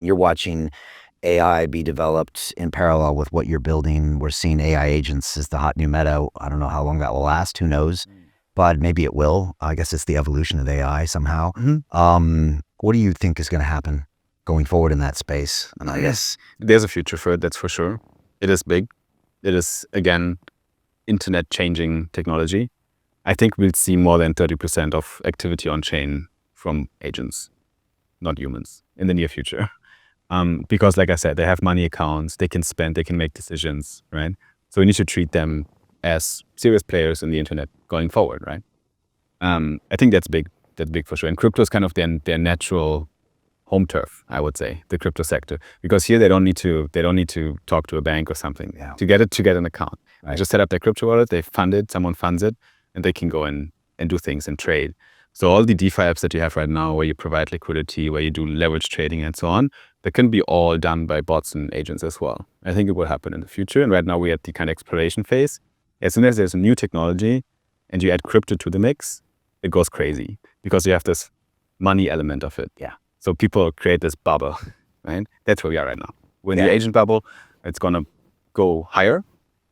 You're watching AI be developed in parallel with what you're building. We're seeing AI agents as the hot new meta. I don't know how long that will last. Who knows? But maybe it will. I guess it's the evolution of AI somehow. What do you think is going to happen going forward in that space? And I guess there's a future for it, that's for sure. It is big. It is, again, internet changing technology. I think we'll see more than 30% of activity on chain from agents, not humans, in the near future. Because like I said, they have money accounts, they can spend, they can make decisions, right? So we need to treat them as serious players in the internet going forward, right? I think that's big for sure. And crypto is kind of their natural home turf, I would say, the crypto sector, because here they don't need to talk to a bank or something to get an account. Right. They just set up their crypto wallet, they fund it, someone funds it, and they can go in and do things and trade. So all the DeFi apps that you have right now, where you provide liquidity, where you do leverage trading and so on, that can be all done by bots and agents as well. I think it will happen in the future. And right now we're at the kind of exploration phase. As soon as there's a new technology and you add crypto to the mix, it goes crazy because you have this money element of it. Yeah. So people create this bubble, right? That's where we are right now. We're in the agent bubble. It's going to go higher,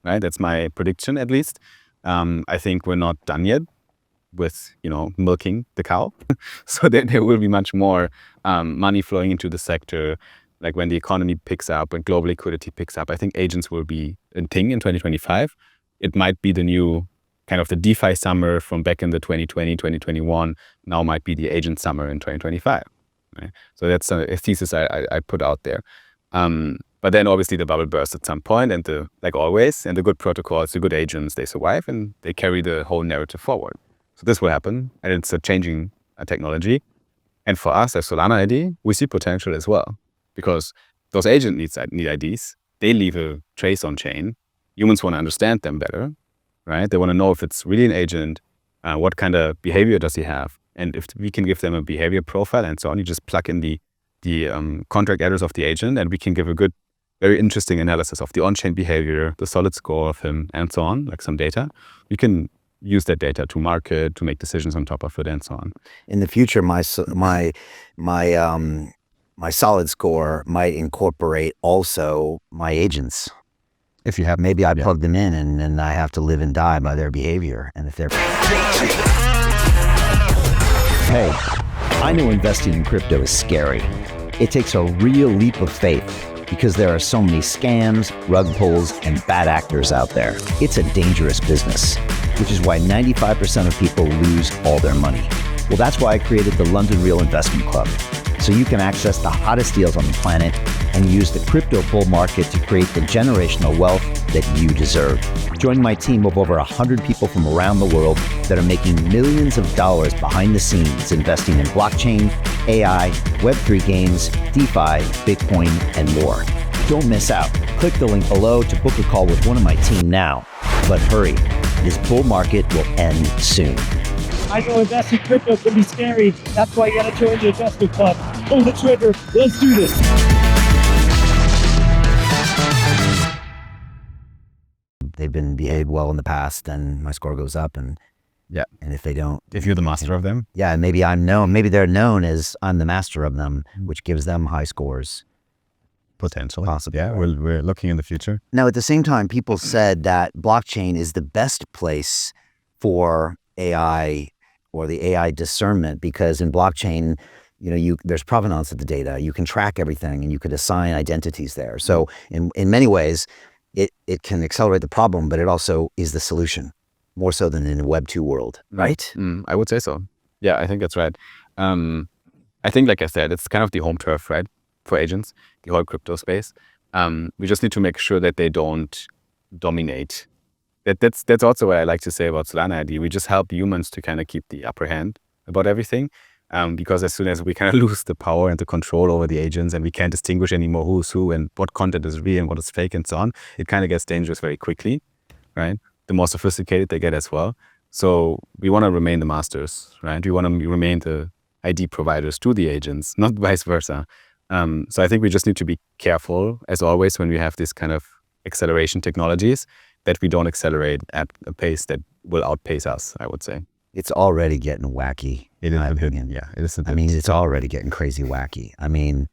right? That's my prediction, at least. I think we're not done yet with, milking the cow. So there will be much more money flowing into the sector. Like when the economy picks up, when global liquidity picks up, I think agents will be a thing in 2025. It might be the new kind of the DeFi summer from back in the 2020, 2021, now might be the agent summer in 2025. Right? So that's a thesis I put out there. But then obviously the bubble bursts at some point, and like always, and the good protocols, the good agents, they survive and they carry the whole narrative forward. So this will happen, and it's a changing technology. And for us as Solana ID, we see potential as well, because those agents need IDs. They leave a trace on chain. Humans want to understand them better, right? They want to know if it's really an agent, what kind of behavior does he have, and if we can give them a behavior profile and so on. You just plug in the contract address of the agent, and we can give a good, very interesting analysis of the on-chain behavior, the solid score of him, and so on, like some data. We can use that data to market, to make decisions on top of it, and so on. In the future, my solid score might incorporate also my agents. If you have, maybe I plug them in, and I have to live and die by their behavior. And if they're Hey, I know investing in crypto is scary. It takes a real leap of faith because there are so many scams, rug pulls, and bad actors out there. It's a dangerous business, which is why 95% of people lose all their money. Well, that's why I created the London Real Investment Club, so you can access the hottest deals on the planet and use the crypto bull market to create the generational wealth that you deserve. Join my team of over 100 people from around the world that are making millions of dollars behind the scenes investing in blockchain, AI, Web3 games, DeFi, Bitcoin, and more. Don't miss out. Click the link below to book a call with one of my team now. But hurry, this bull market will end soon. I know investing in crypto can be scary. That's why you gotta join the investment club. Pull the trigger. Let's do this. they've been behaved well in the past, then my score goes up. And if they don't, if you're the master of them, and maybe I'm known, maybe they're known as I'm the master of them, which gives them high scores. potentially. Possibly. Yeah, we're looking in the future. Now, at the same time, people said that blockchain is the best place for AI or the AI discernment, because in blockchain, there's provenance of the data. You can track everything and you could assign identities there. So in many ways, it can accelerate the problem, but it also is the solution, more so than in a Web 2 world, right? I would say so. Yeah, I think that's right. I think, like I said, it's kind of the home turf, right, for agents, the whole crypto space. We just need to make sure that they don't dominate. That's also what I like to say about Solana ID. We just help humans to kind of keep the upper hand about everything. Because as soon as we kind of lose the power and the control over the agents, and we can't distinguish anymore who's who and what content is real and what is fake and so on, it kind of gets dangerous very quickly, right? The more sophisticated they get as well. So we want to remain the masters, right? We want to remain the ID providers to the agents, not vice versa. So I think we just need to be careful, as always, when we have this kind of acceleration technologies, that we don't accelerate at a pace that will outpace us, I would say. It's already getting wacky. It is. Yeah, it is. I mean, it's already getting crazy wacky. I mean,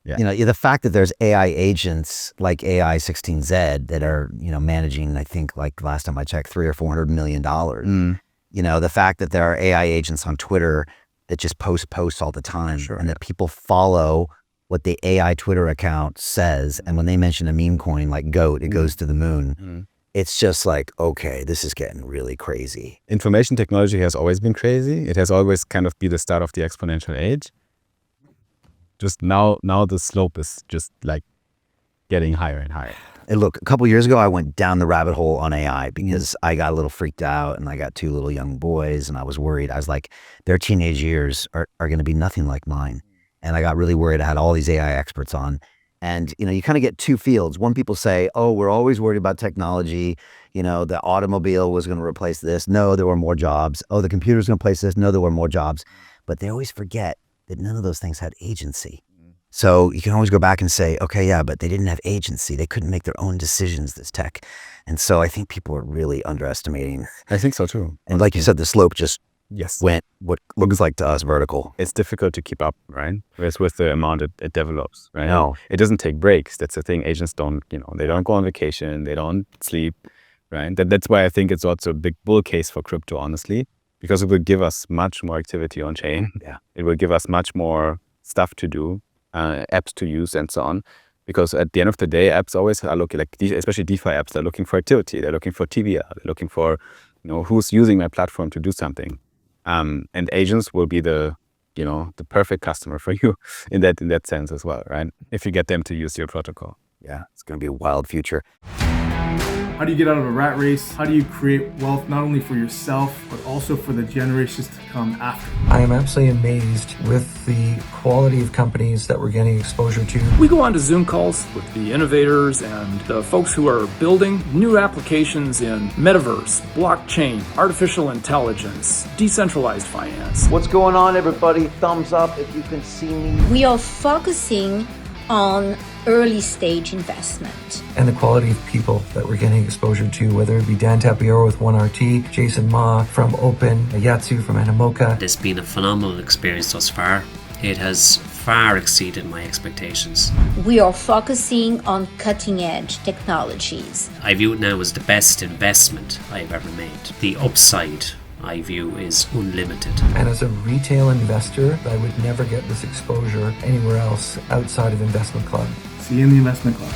Yeah. You know, the fact that there's AI agents like AI 16Z that are, you know, managing, I think like last time I checked, $300 or $400 million. You know, the fact that there are AI agents on Twitter that just posts all the time, and that people follow what the AI Twitter account says. And when they mention a meme coin like GOAT, it goes to the moon. It's just like, okay, this is getting really crazy. Information technology has always been crazy. It has always kind of been the start of the exponential age. Just now the slope is just like getting higher and higher. And look, a couple of years ago, I went down the rabbit hole on AI because I got a little freaked out, and I got 2 little young boys, and I was worried. I was like, their teenage years are going to be nothing like mine. And I got really worried. I had all these AI experts on. And, you know, you kind of get 2 fields. One, people say, oh, we're always worried about technology. You know, the automobile was going to replace this. No, there were more jobs. Oh, the computer's going to replace this. No, there were more jobs. But they always forget that none of those things had agency. So you can always go back and say, okay, yeah, but they didn't have agency. They couldn't make their own decisions, this tech. And so I think people are really underestimating. I think so too. And like you said, the slope just went what looks like to us vertical. It's difficult to keep up, right? Whereas with the amount it develops, right? No. It doesn't take breaks. That's the thing. Agents don't, you know, they don't go on vacation. They don't sleep, right? That's why I think it's also a big bull case for crypto, honestly, because it will give us much more activity on chain. Yeah. It will give us much more stuff to do. Apps to use and so on, because at the end of the day, apps always are looking like, especially DeFi apps, they're looking for activity, they're looking for TBR, they're looking for, you know, who's using my platform to do something, and agents will be the, you know, the perfect customer for you in that sense as well, right? If you get them to use your protocol. Yeah, it's going to be a wild future. How do you get out of a rat race? How do you create wealth not only for yourself, but also for the generations to come after? I am absolutely amazed with the quality of companies that we're getting exposure to. We go on to Zoom calls with the innovators and the folks who are building new applications in metaverse, blockchain, artificial intelligence, decentralized finance. What's going on, everybody? Thumbs up if you can see me. We are focusing on early stage investment. And the quality of people that we're getting exposure to, whether it be Dan Tapiero with 1RT, Jason Ma from Open, Yatsu from Animoca. It's been a phenomenal experience thus far. It has far exceeded my expectations. We are focusing on cutting edge technologies. I view it now as the best investment I've ever made. The upside I view is unlimited. And as a retail investor, I would never get this exposure anywhere else outside of Investment Club. See you in the Investment Club.